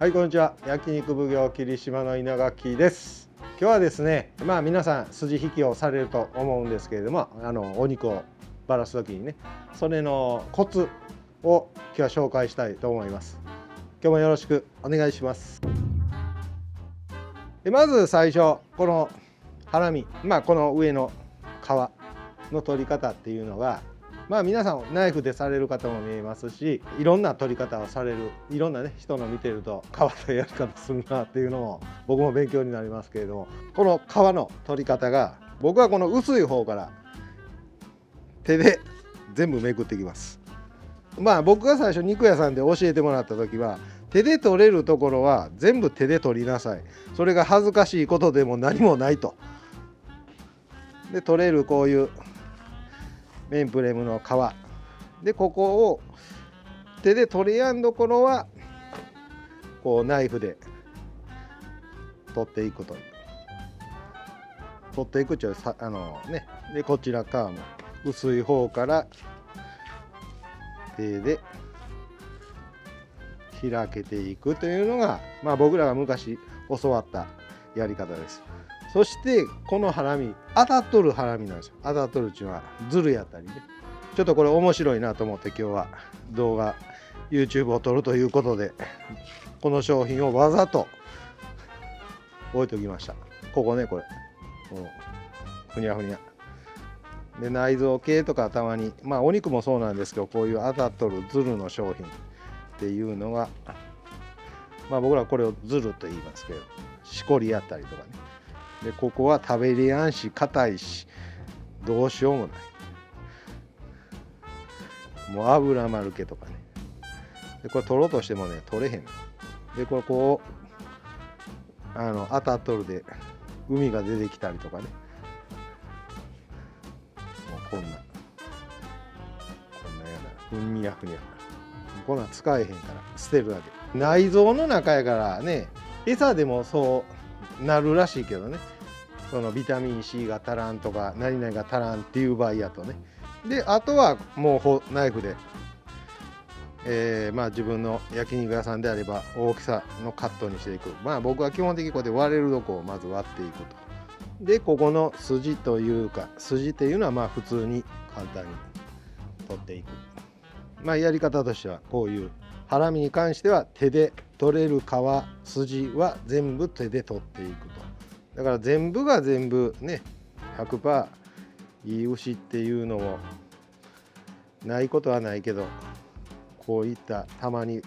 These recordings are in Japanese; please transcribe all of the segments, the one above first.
はい、こんにちは。焼肉奉行霧島の稲垣です。今日はですね、皆さん筋引きをされると思うんですけれども、お肉をばらす時にね、それのコツを今日は紹介したいと思います。今日もよろしくお願いします。でまず最初、このハラミ、この上の皮の取り方っていうのが、皆さんナイフでされる方も見えますし、いろんな取り方をされる、いろんなね人の見てると変わったやり方するなっていうのも僕も勉強になりますけれども、この皮の取り方が、僕はこの薄い方から手で全部めくっていきます。僕が最初肉屋さんで教えてもらった時は、手で取れるところは全部手で取りなさい、それが恥ずかしいことでも何もないと。で取れるこういうメンプレムの皮で、ここを手で取りやんところはこうナイフで取っていくという、取っていくっちゅうね。でこちら側も薄い方から手で開けていくというのが、僕らが昔教わったやり方です。そしてこのハラミ、当たっとるハラミなんですよ。当たっとるっていうのはズルやったりね。ちょっとこれ面白いなと思って今日は動画 YouTube を撮るということで、この商品をわざと置いときました。ここね、これふにゃふにゃで、内臓系とかたまに、お肉もそうなんですけど、こういう当たっとるズルの商品っていうのが、僕らこれをズルと言いますけど、しこりやったりとかね。でここは食べれやんし硬いしどうしようもない、もう油丸けとかね。でこれ取ろうとしてもね取れへん。でこれこう当たっとるで海が出てきたりとかね、もうこんなやなふにゃふにゃ、こんなん使えへんから捨てるだけ。内臓の中やからね、餌でもそうなるらしいけどね、そのビタミン C が足らんとか何々が足らんっていう場合やとね。であとはもうナイフで、自分の焼肉屋さんであれば大きさのカットにしていく。僕は基本的にこうやって割れるとこをまず割っていくと。でここの筋というか、筋っていうのは普通に簡単に取っていく。やり方としてはこういうハラミに関しては手で取れる皮筋は全部手で取っていくと。だから全部が全部ね 100% いい牛っていうのもないことはないけど、こういったたまに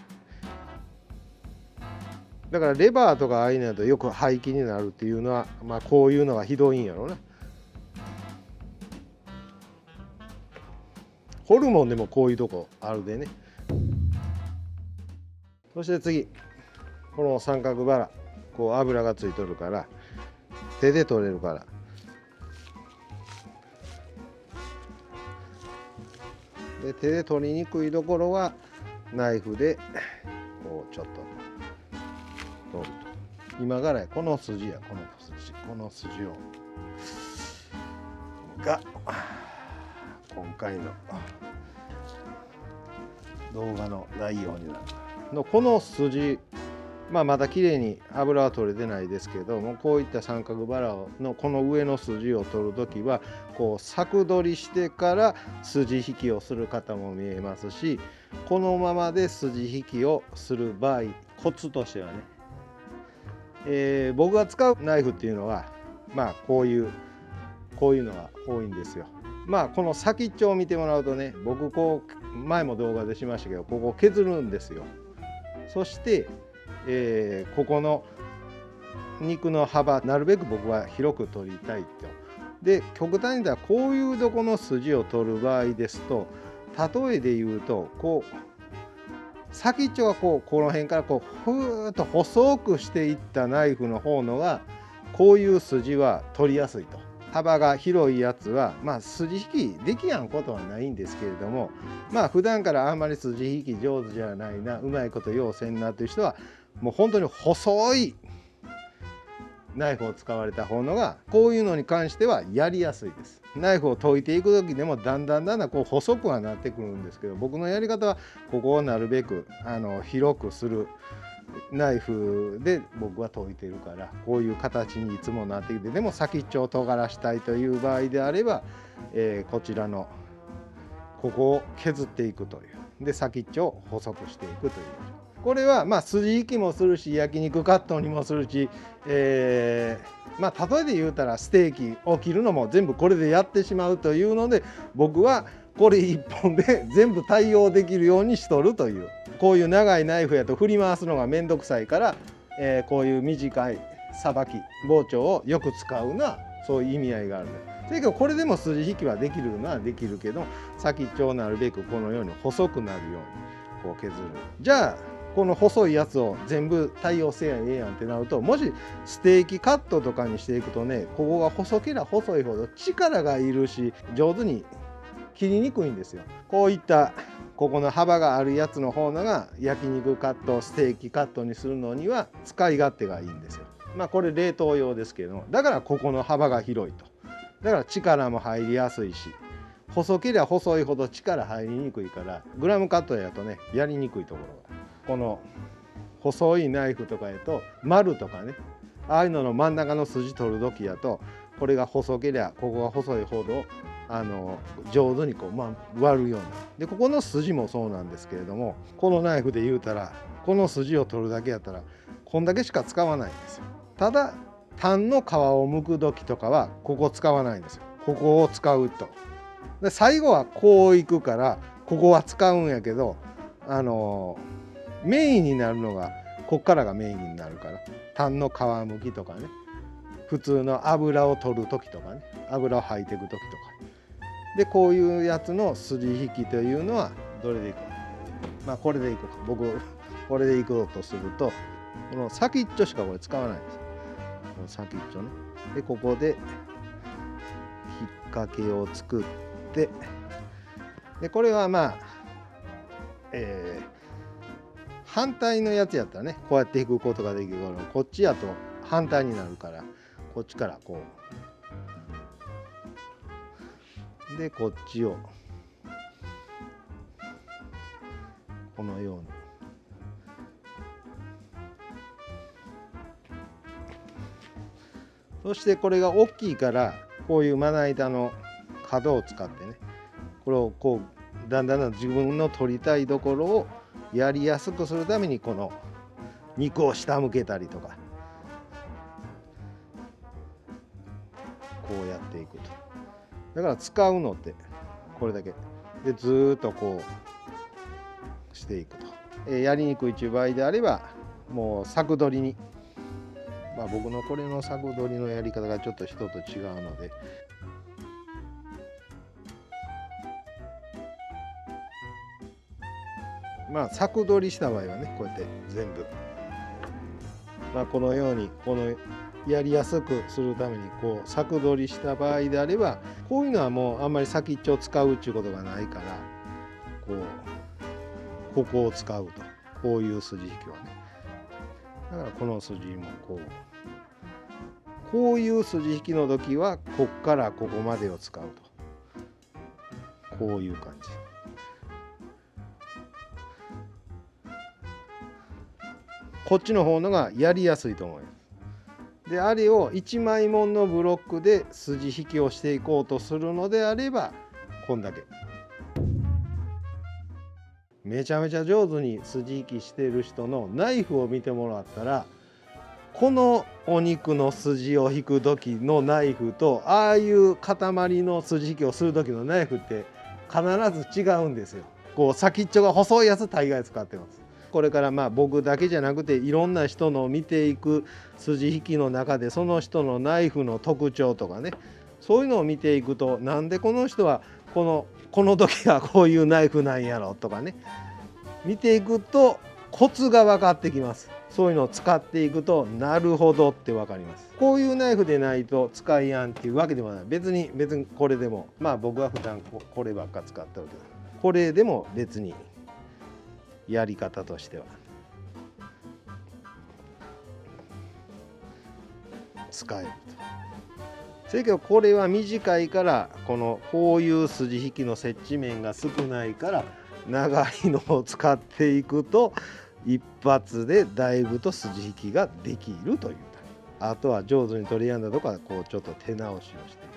だからレバーとかああいうのだとよく廃棄になるっていうのは、こういうのがひどいんやろうな。ホルモンでもこういうとこあるでね。そして次、この三角バラ、こう油がついとるから手で取れるから、で手で取りにくいところはナイフでこうちょっと取ると。今からこの筋や、この筋をが今回の動画の内容になるの。この筋、まだ綺麗に油は取れてないですけども、こういった三角バラのこの上の筋を取るときはこう柵取りしてから筋引きをする方も見えますし、このままで筋引きをする場合、コツとしてはね、僕が使うナイフっていうのはこういうのが多いんですよ。この先っちょを見てもらうとね、僕こう前も動画でしましたけど、ここを削るんですよ。そしてここの肉の幅なるべく僕は広く取りたいと。で極端に言ったらこういうとこの筋を取る場合ですと、例えで言うとこう先っちょがこの辺からこうふーっと細くしていったナイフの方のがこういう筋は取りやすいと。幅が広いやつは筋引きできやんことはないんですけれども、普段からあんまり筋引き上手じゃないな、うまいことようせんなという人はもう本当に細いナイフを使われた方のがこういうのに関してはやりやすいです。ナイフを研いでいく時でもだんだんこう細くはなってくるんですけど、僕のやり方はここをなるべく広くするナイフで僕は研いてるから、こういう形にいつもなってきて、でも先っちょを尖らしたいという場合であれば、こちらのここを削っていくという、で先っちょを細くしていくという。これはまあ筋引きもするし、焼肉カットにもするし、まあ例えで言うたらステーキを切るのも全部これでやってしまうというので、僕はこれ1本で全部対応できるようにしとるという。こういう長いナイフやと振り回すのがめんどくさいから、こういう短いさばき包丁をよく使うな、そういう意味合いがある。だけどこれでも筋引きはできるのはできるけど、先っちょをなるべくこのように細くなるようにこう削る。じゃあこの細いやつを全部対応せやええやんってなると、もしステーキカットとかにしていくとね、ここが細ければ細いほど力がいるし、上手に切りにくいんですよ。こういったここの幅があるやつの方が焼肉カット、ステーキカットにするのには使い勝手がいいんですよ。まあこれ冷凍用ですけど、だからここの幅が広いと。だから力も入りやすいし、細ければ細いほど力入りにくいから、グラムカットやとねやりにくいところが。この細いナイフとかやと丸とかね、ああいうのの真ん中の筋取る時やと、これが細ければここが細いほど上手にこう、割るような。でここの筋もそうなんですけれども、このナイフで言うたらこの筋を取るだけやったらこんだけしか使わないんですよ。ただタンの皮を剥く時とかはここ使わないんですよ。ここを使うと。で最後はこういくからここは使うんやけど、メインになるのがこっからがメインになるから、タンの皮むきとかね、普通の油を取る時とかね、油を吐いていく時とかで、こういうやつの筋引きというのはどれでいくか、まあこれでいこうか。僕これでいこうとすると、この先っちょしかこれ使わないんですよ。この先っちょね。でここで引っ掛けを作って、でこれはまあ反対のやつやったらねこうやって引くことができるけど、こっちやと反対になるから、こっちからこうで、こっちをこのようにそしてこれが大きいから、こういうまな板の角を使ってね、これをこうだんだん自分の取りたいところをやりやすくするために、この肉を下向けたりとかこうやっていくと。だから使うのってこれだけで、ずーっとこうしていくと。やりにくいという場合であれば、もう柵取りに、まあ僕のこれの柵取りのやり方がちょっと人と違うので、まあ柵取りした場合はね、こうやって全部、まあこのようにこのやりやすくするためにこう柵取りした場合であれば、こういうのはもうあんまり先っちょを使うっていうことがないから、ここを使うと、こういう筋引きはね。だからこの筋もこういう筋引きの時はこっからここまでを使うと、こういう感じ。こっちの方のがやりやすいと思います。であれを1枚もんのブロックで筋引きをしていこうとするのであれば、こんだけめちゃめちゃ上手に筋引きしてる人のナイフを見てもらったら、このお肉の筋を引く時のナイフと、ああいう塊の筋引きをする時のナイフって必ず違うんですよ。こう先っちょが細いやつ大概使ってます。これからまあ僕だけじゃなくて、いろんな人のを見ていく筋引きの中で、その人のナイフの特徴とかね、そういうのを見ていくと、なんでこの人はこの時はこういうナイフなんやろとかね、見ていくとコツが分かってきます。そういうのを使っていくと、なるほどって分かります。こういうナイフでないと使いやんっていうわけでもない。別にこれでも、まあ僕は普段こればっか使ってるけど、これでも別にやり方としては使えると。それけどこれは短いから、こういう筋引きの接地面が少ないから、長いのを使っていくと一発でだいぶと筋引きができるというだけ。あとは上手に取りやんだとかこうちょっと手直しをしていく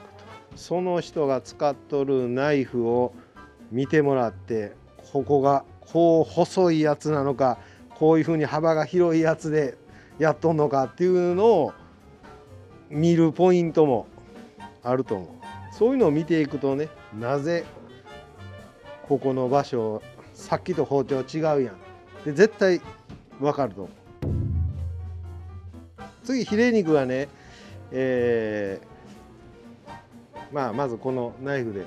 と。その人が使っとるナイフを見てもらって、ここがこう細いやつなのか、こういうふうに幅が広いやつでやっとんのかっていうのを見るポイントもあると思う。そういうのを見ていくとね、なぜここの場所さっきと包丁違うやんで絶対分かると思う。次ヒレ肉はね、まずこのナイフで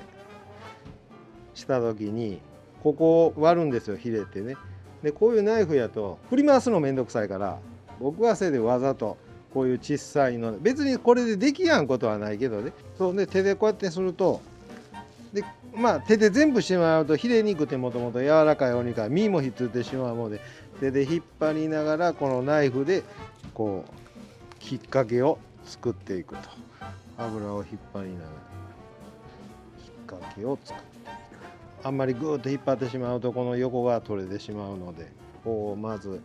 した時にここを割るんですよ、ヒレってね。でこういうナイフやと振り回すのめんどくさいから、僕はせいでわざとこういう小さいの、別にこれでできやんことはないけどね、そうね、手でこうやってするとで、手で全部してもらうとヒレ肉ってもともと柔らかいお肉は身もひっついてしまうので、手で引っ張りながらこのナイフでこうきっかけを作っていくと。油を引っ張りながらきっかけを作っていく。あんまりぐーっと引っ張ってしまうとこの横が取れてしまうので、こうまず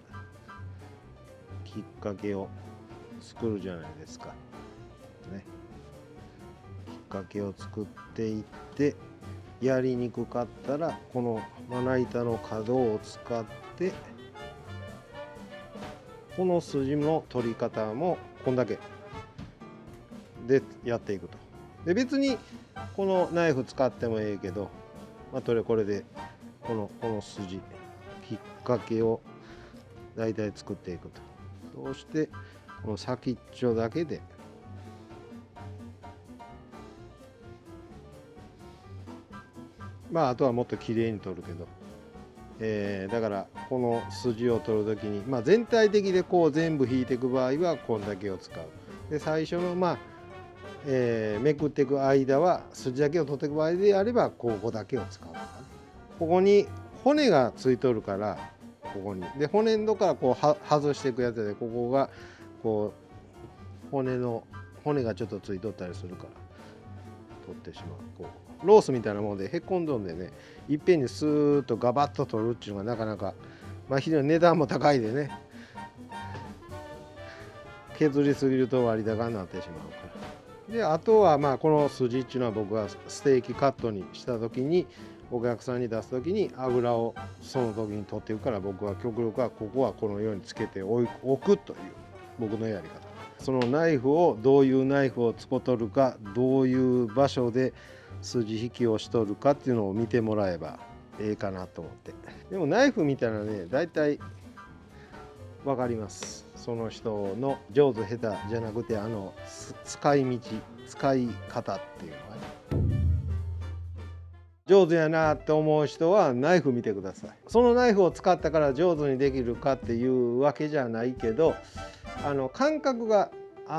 きっかけを作るじゃないですかね。きっかけを作っていって、やりにくかったらこのまな板の角を使ってこの筋の取り方もこんだけでやっていくと。で別にこのナイフ使ってもええけど、これでこの筋きっかけをだいたい作っていくと。そうしてこの先っちょだけであとはもっときれいに取るけど、だからこの筋を取るときに、全体的でこう全部引いていく場合はこんだけを使う。で最初のめくっていく間は筋だけを取っていく場合であればここだけを使うとかね。ここに骨がついとるから、ここにで骨のからこう外していくやつで、ここがこう骨がちょっとついとったりするから取ってしまう。こうロースみたいなものでへっこんどんでね、いっぺんにスーッとガバッと取るっていうのがなかなか、非常に値段も高いでね、削りすぎると割高になってしまうから。であとはこの筋っていうのは僕はステーキカットにした時に、お客さんに出す時に油をその時に取っていくから、僕は極力はここはこのようにつけておくという僕のやり方。そのナイフをどういうナイフを使っとるか、どういう場所で筋引きをしとるかっていうのを見てもらえばええかなと思って。でもナイフみたいなね、だいたい分かります。その人の上手下手じゃなくて、使い道使い方っていうのはね、上手やなって思う人はナイフ見てください。そのナイフを使ったから上手にできるかっていうわけじゃないけど、感覚が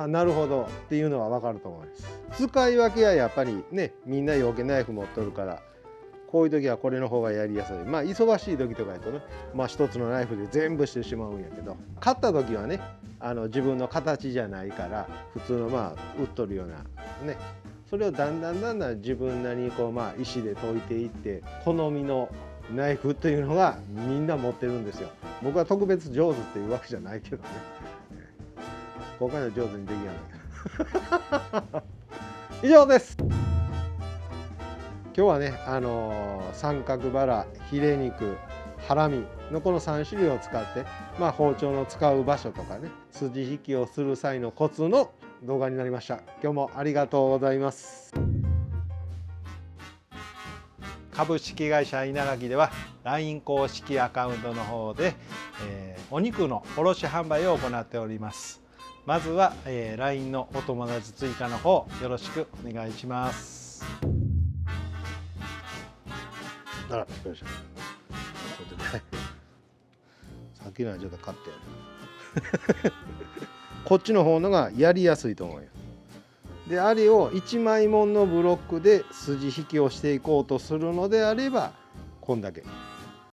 なるほどっていうのは分かると思います。使い分けはやっぱりね、みんなようけナイフ持っとるから、こういう時はこれの方がやりやすい。忙しい時とかやとね、一つのナイフで全部してしまうんやけど、買った時はね、自分の形じゃないから、普通の売っとるようなね、それをだんだん自分なりにこう石で研いていって、好みのナイフというのがみんな持ってるんですよ。僕は特別上手っていうわけじゃないけどね。今回の上手にできやない以上です。今日はね、三角バラ、ヒレ肉、ハラミのこの3種類を使って、包丁の使う場所とかね、筋引きをする際のコツの動画になりました。今日もありがとうございます。株式会社稲垣では LINE 公式アカウントの方で、お肉の卸販売を行っております。まずは、LINE のお友達追加の方よろしくお願いします。よいしょ。さっきのはちょっとカットやね。こっちの方のがやりやすいと思うよ。であれを1枚もんのブロックで筋引きをしていこうとするのであればこんだけ。